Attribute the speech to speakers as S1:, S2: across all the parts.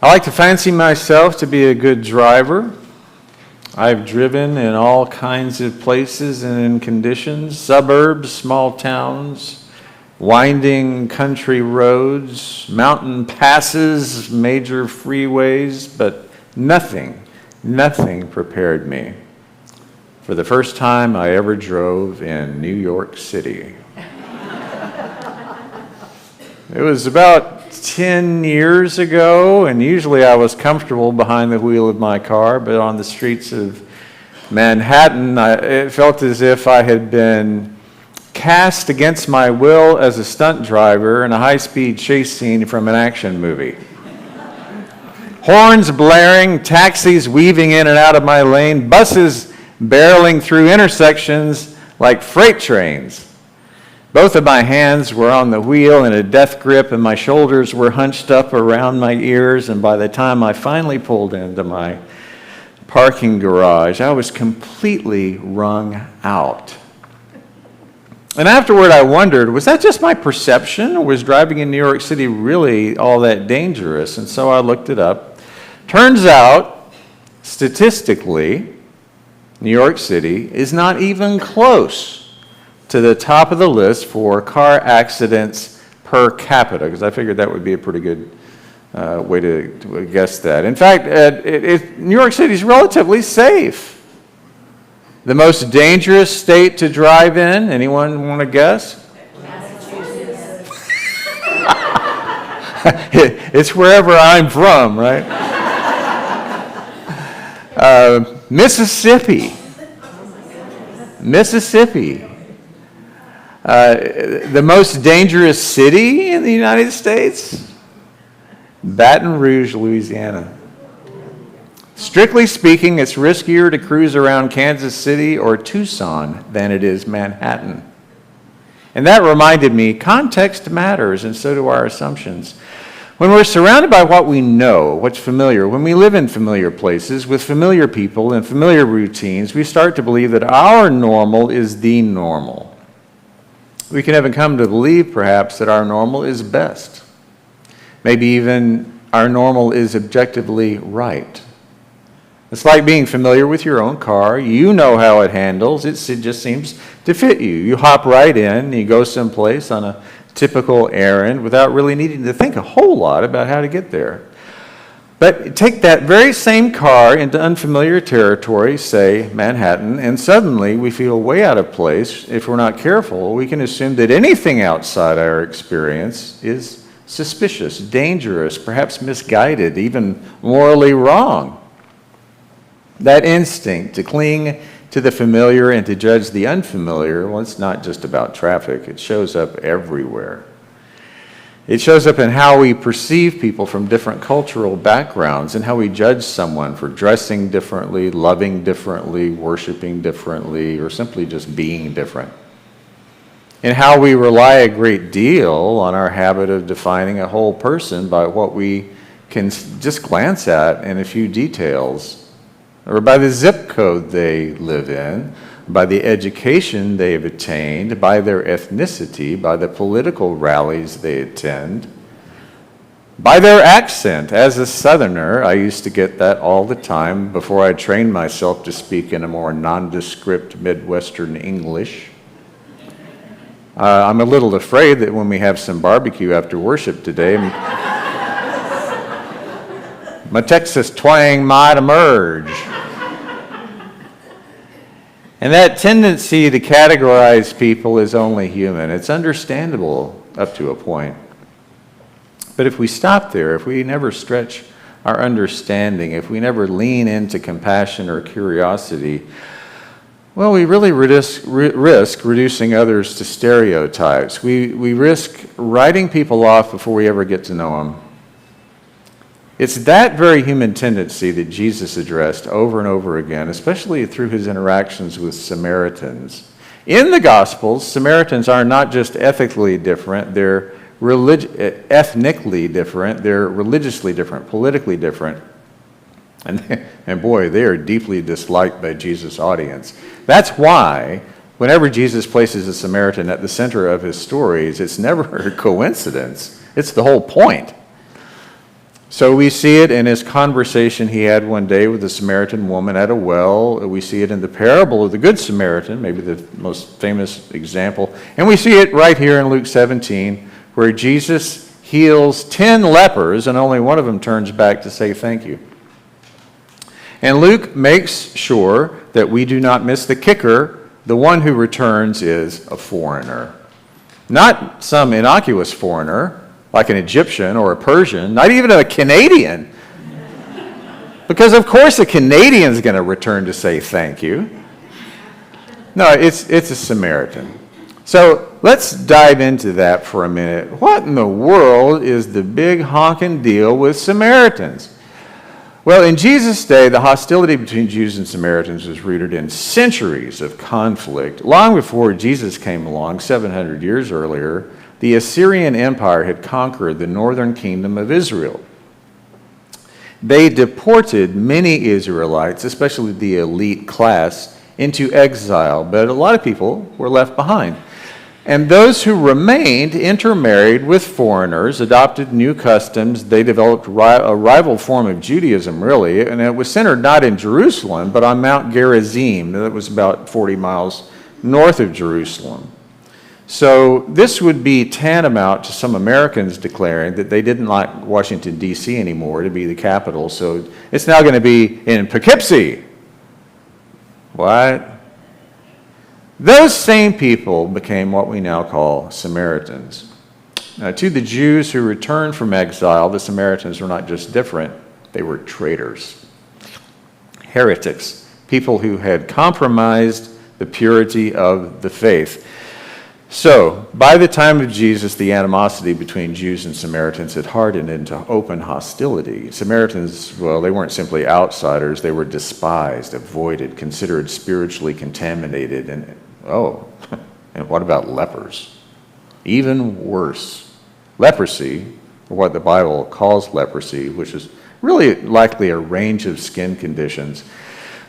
S1: I like to fancy myself to be a good driver. I've driven in all kinds of places and in conditions, suburbs, small towns, winding country roads, mountain passes, major freeways, but nothing prepared me for the first time I ever drove in New York City. It was about 10 years ago, and usually I was comfortable behind the wheel of my car, but on the streets of Manhattan, it felt as if I had been cast against my will as a stunt driver in a high-speed chase scene from an action movie. Horns blaring, taxis weaving in and out of my lane, buses barreling through intersections like freight trains. Both of my hands were on the wheel in a death grip, and my shoulders were hunched up around my ears, and by the time I finally pulled into my parking garage, I was completely wrung out. And afterward I wondered, was that just my perception, or was driving in New York City really all that dangerous? And so I looked it up. Turns out, statistically, New York City is not even close to the top of the list for car accidents per capita, because I figured that would be a pretty good way to guess that. In fact, New York City is relatively safe. The most dangerous state to drive in, anyone want to guess?
S2: Massachusetts.
S1: It's wherever I'm from, right? Mississippi. The most dangerous city in the United States? Baton Rouge, Louisiana. Strictly speaking, it's riskier to cruise around Kansas City or Tucson than it is Manhattan. And that reminded me, context matters, and so do our assumptions. When we're surrounded by what we know, what's familiar, when we live in familiar places with familiar people and familiar routines, we start to believe that our normal is the normal. We can even come to believe, perhaps, that our normal is best. Maybe even our normal is objectively right. It's like being familiar with your own car. You know how it handles. It just seems to fit you. You hop right in, you go someplace on a typical errand without really needing to think a whole lot about how to get there. But take that very same car into unfamiliar territory, say Manhattan, and suddenly we feel way out of place. If we're not careful, we can assume that anything outside our experience is suspicious, dangerous, perhaps misguided, even morally wrong. That instinct to cling to the familiar and to judge the unfamiliar, well, it's not just about traffic. It shows up everywhere. It shows up in how we perceive people from different cultural backgrounds and how we judge someone for dressing differently, loving differently, worshiping differently, or simply just being different. And how we rely a great deal on our habit of defining a whole person by what we can just glance at in a few details, or by the zip code they live in, by the education they have attained, by their ethnicity, by the political rallies they attend, by their accent. As a Southerner, I used to get that all the time before I trained myself to speak in a more nondescript Midwestern English. I'm a little afraid that when we have some barbecue after worship today, my Texas twang might emerge. And that tendency to categorize people is only human. It's understandable up to a point. But if we stop there, if we never stretch our understanding, if we never lean into compassion or curiosity, well, we really risk reducing others to stereotypes. We risk writing people off before we ever get to know them. It's that very human tendency that Jesus addressed over and over again, especially through his interactions with Samaritans. In the Gospels, Samaritans are not just ethically different, they're ethnically different, they're religiously different, politically different. And boy, they are deeply disliked by Jesus' audience. That's why whenever Jesus places a Samaritan at the center of his stories, it's never a coincidence. It's the whole point. So we see it in his conversation he had one day with the Samaritan woman at a well. We see it in the parable of the Good Samaritan, maybe the most famous example. And we see it right here in Luke 17, where Jesus heals 10 lepers, and only one of them turns back to say thank you. And Luke makes sure that we do not miss the kicker. The one who returns is a foreigner. Not some innocuous foreigner, like an Egyptian or a Persian, not even a Canadian. Because of course a Canadian's going to return to say thank you. No, it's a Samaritan. So let's dive into that for a minute. What in the world is the big honking deal with Samaritans? Well, in Jesus' day, the hostility between Jews and Samaritans was rooted in centuries of conflict. Long before Jesus came along, 700 years earlier, the Assyrian Empire had conquered the northern kingdom of Israel. They deported many Israelites, especially the elite class, into exile, but a lot of people were left behind. And those who remained intermarried with foreigners, adopted new customs. They developed a rival form of Judaism, really, and it was centered not in Jerusalem, but on Mount Gerizim, that was about 40 miles north of Jerusalem. So this would be tantamount to some Americans declaring that they didn't like Washington, D.C. anymore to be the capital, so it's now going to be in Poughkeepsie. What? Those same people became what we now call Samaritans. Now, to the Jews who returned from exile, the Samaritans were not just different, they were traitors, heretics, people who had compromised the purity of the faith. So, by the time of Jesus, the animosity between Jews and Samaritans had hardened into open hostility. Samaritans, well, they weren't simply outsiders, they were despised, avoided, considered spiritually contaminated, and what about lepers? Even worse. Leprosy, or what the Bible calls leprosy, which is really likely a range of skin conditions.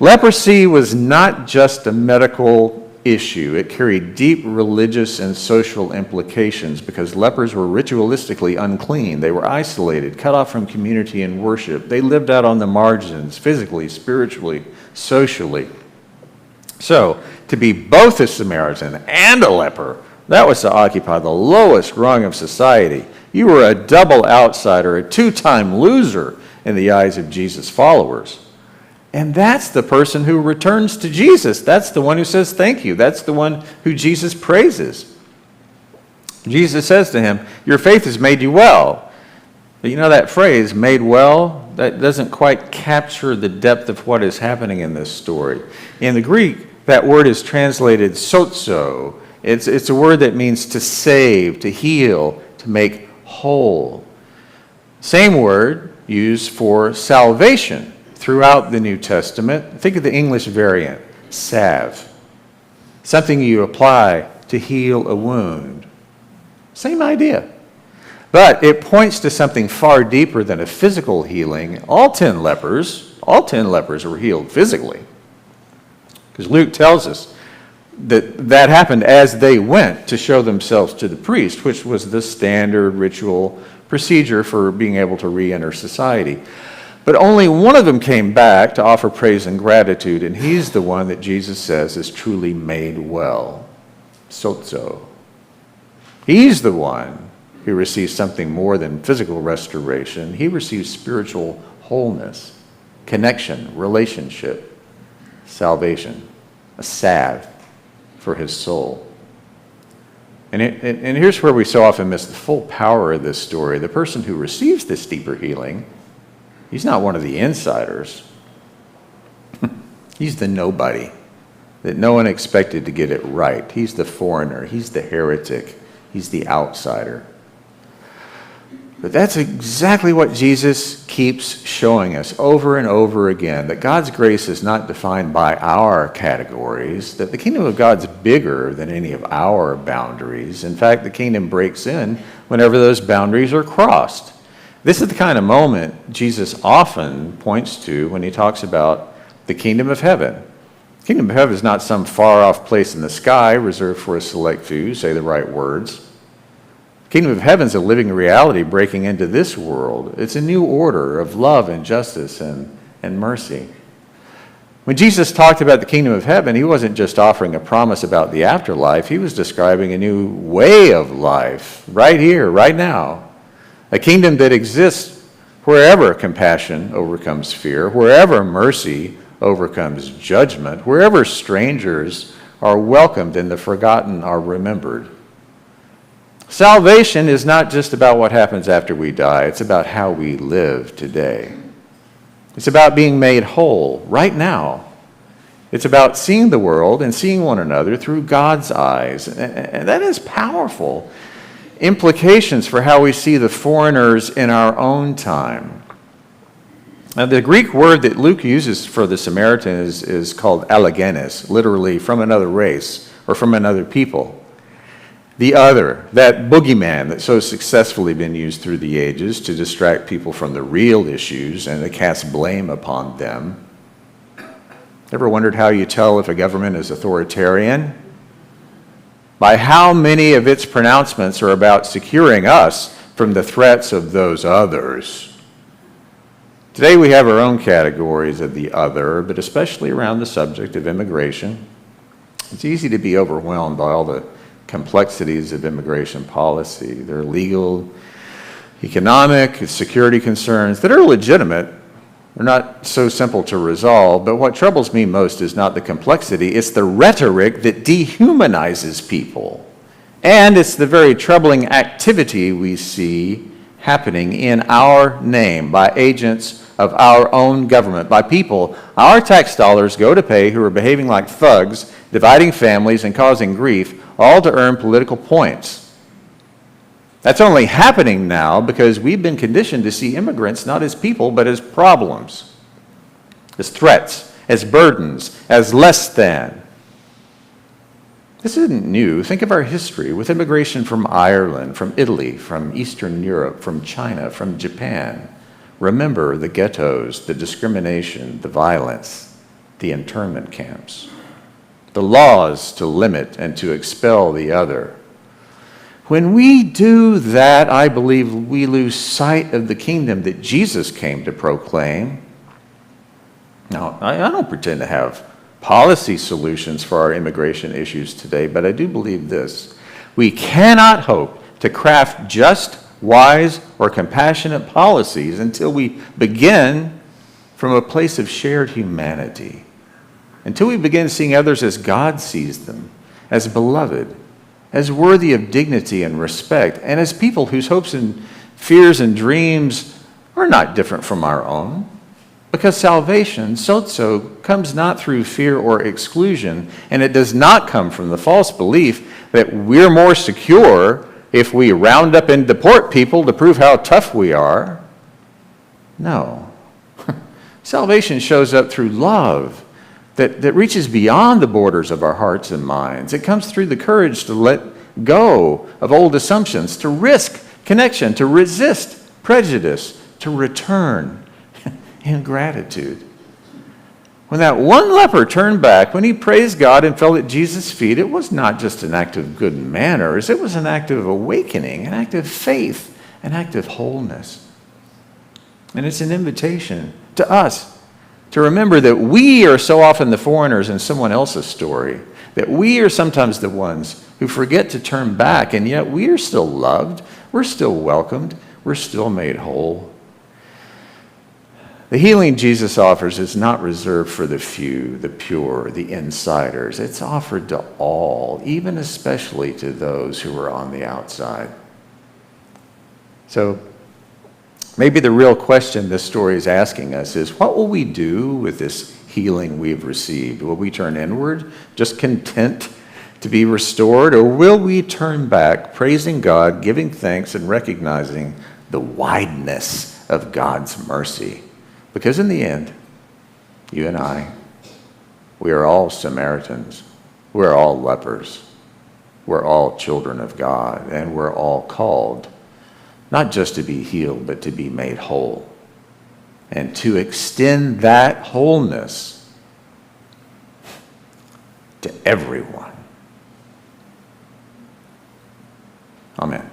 S1: Leprosy was not just a medical issue. It carried deep religious and social implications because lepers were ritualistically unclean. They were isolated, cut off from community and worship. They lived out on the margins, physically, spiritually, socially. So, to be both a Samaritan and a leper, that was to occupy the lowest rung of society. You were a double outsider, a two-time loser in the eyes of Jesus' followers. And that's the person who returns to Jesus. That's the one who says thank you. That's the one who Jesus praises. Jesus says to him, "Your faith has made you well." But you know that phrase, made well, that doesn't quite capture the depth of what is happening in this story. In the Greek, that word is translated sozo. It's a word that means to save, to heal, to make whole. Same word used for salvation throughout the New Testament. Think of the English variant, salve. Something you apply to heal a wound. Same idea. But it points to something far deeper than a physical healing. All 10 lepers were healed physically. Because Luke tells us that happened as they went to show themselves to the priest, which was the standard ritual procedure for being able to re-enter society. But only one of them came back to offer praise and gratitude, and he's the one that Jesus says is truly made well. Sozo. He's the one who receives something more than physical restoration. He receives spiritual wholeness, connection, relationship, salvation, a salve for his soul. And here's where we so often miss the full power of this story. The person who receives this deeper healing, he's not one of the insiders. He's the nobody that no one expected to get it right. He's the foreigner. He's the heretic. He's the outsider. But that's exactly what Jesus keeps showing us over and over again, that God's grace is not defined by our categories, that the kingdom of God's bigger than any of our boundaries. In fact, the kingdom breaks in whenever those boundaries are crossed. This is the kind of moment Jesus often points to when he talks about the kingdom of heaven. The kingdom of heaven is not some far-off place in the sky reserved for a select few who say the right words. The Kingdom of heaven's a living reality breaking into this world. It's a new order of love and justice and mercy. When Jesus talked about the kingdom of heaven, he wasn't just offering a promise about the afterlife. He was describing a new way of life right here, right now. A kingdom that exists wherever compassion overcomes fear, wherever mercy overcomes judgment, wherever strangers are welcomed and the forgotten are remembered. Salvation is not just about what happens after we die. It's about how we live today. It's about being made whole right now. It's about seeing the world and seeing one another through God's eyes. And that has powerful implications for how we see the foreigners in our own time. Now, the Greek word that Luke uses for the Samaritan is called allogenes, literally from another race or from another people. The other, that boogeyman that's so successfully been used through the ages to distract people from the real issues and to cast blame upon them. Ever wondered how you tell if a government is authoritarian? By how many of its pronouncements are about securing us from the threats of those others. Today we have our own categories of the other, but especially around the subject of immigration. It's easy to be overwhelmed by all the complexities of immigration policy. There are legal, economic, security concerns that are legitimate. They're not so simple to resolve, but what troubles me most is not the complexity, it's the rhetoric that dehumanizes people. And it's the very troubling activity we see happening in our name by agents of our own government, by people our tax dollars go to pay who are behaving like thugs, dividing families and causing grief, all to earn political points. That's only happening now because we've been conditioned to see immigrants not as people, but as problems, as threats, as burdens, as less than. This isn't new. Think of our history with immigration from Ireland, from Italy, from Eastern Europe, from China, from Japan. Remember the ghettos, the discrimination, the violence, the internment camps. The laws to limit and to expel the other. When we do that, I believe we lose sight of the kingdom that Jesus came to proclaim. Now, I don't pretend to have policy solutions for our immigration issues today, but I do believe this. We cannot hope to craft just, wise, or compassionate policies until we begin from a place of shared humanity. Until we begin seeing others as God sees them, as beloved, as worthy of dignity and respect, and as people whose hopes and fears and dreams are not different from our own. Because salvation, sozo, comes not through fear or exclusion, and it does not come from the false belief that we're more secure if we round up and deport people to prove how tough we are. No. Salvation shows up through love that reaches beyond the borders of our hearts and minds. It comes through the courage to let go of old assumptions, to risk connection, to resist prejudice, to return in gratitude. When that one leper turned back, when he praised God and fell at Jesus' feet, it was not just an act of good manners, it was an act of awakening, an act of faith, an act of wholeness. And it's an invitation to us to remember that we are so often the foreigners in someone else's story, that we are sometimes the ones who forget to turn back, and yet we are still loved, we're still welcomed, we're still made whole. The healing Jesus offers is not reserved for the few, the pure, the insiders. It's offered to all, even especially to those who are on the outside. So maybe the real question this story is asking us is, what will we do with this healing we've received? Will we turn inward, just content to be restored, or will we turn back, praising God, giving thanks, and recognizing the wideness of God's mercy? Because in the end, you and I, we are all Samaritans. We're all lepers. We're all children of God, and we're all called not just to be healed, but to be made whole, and to extend that wholeness to everyone. Amen.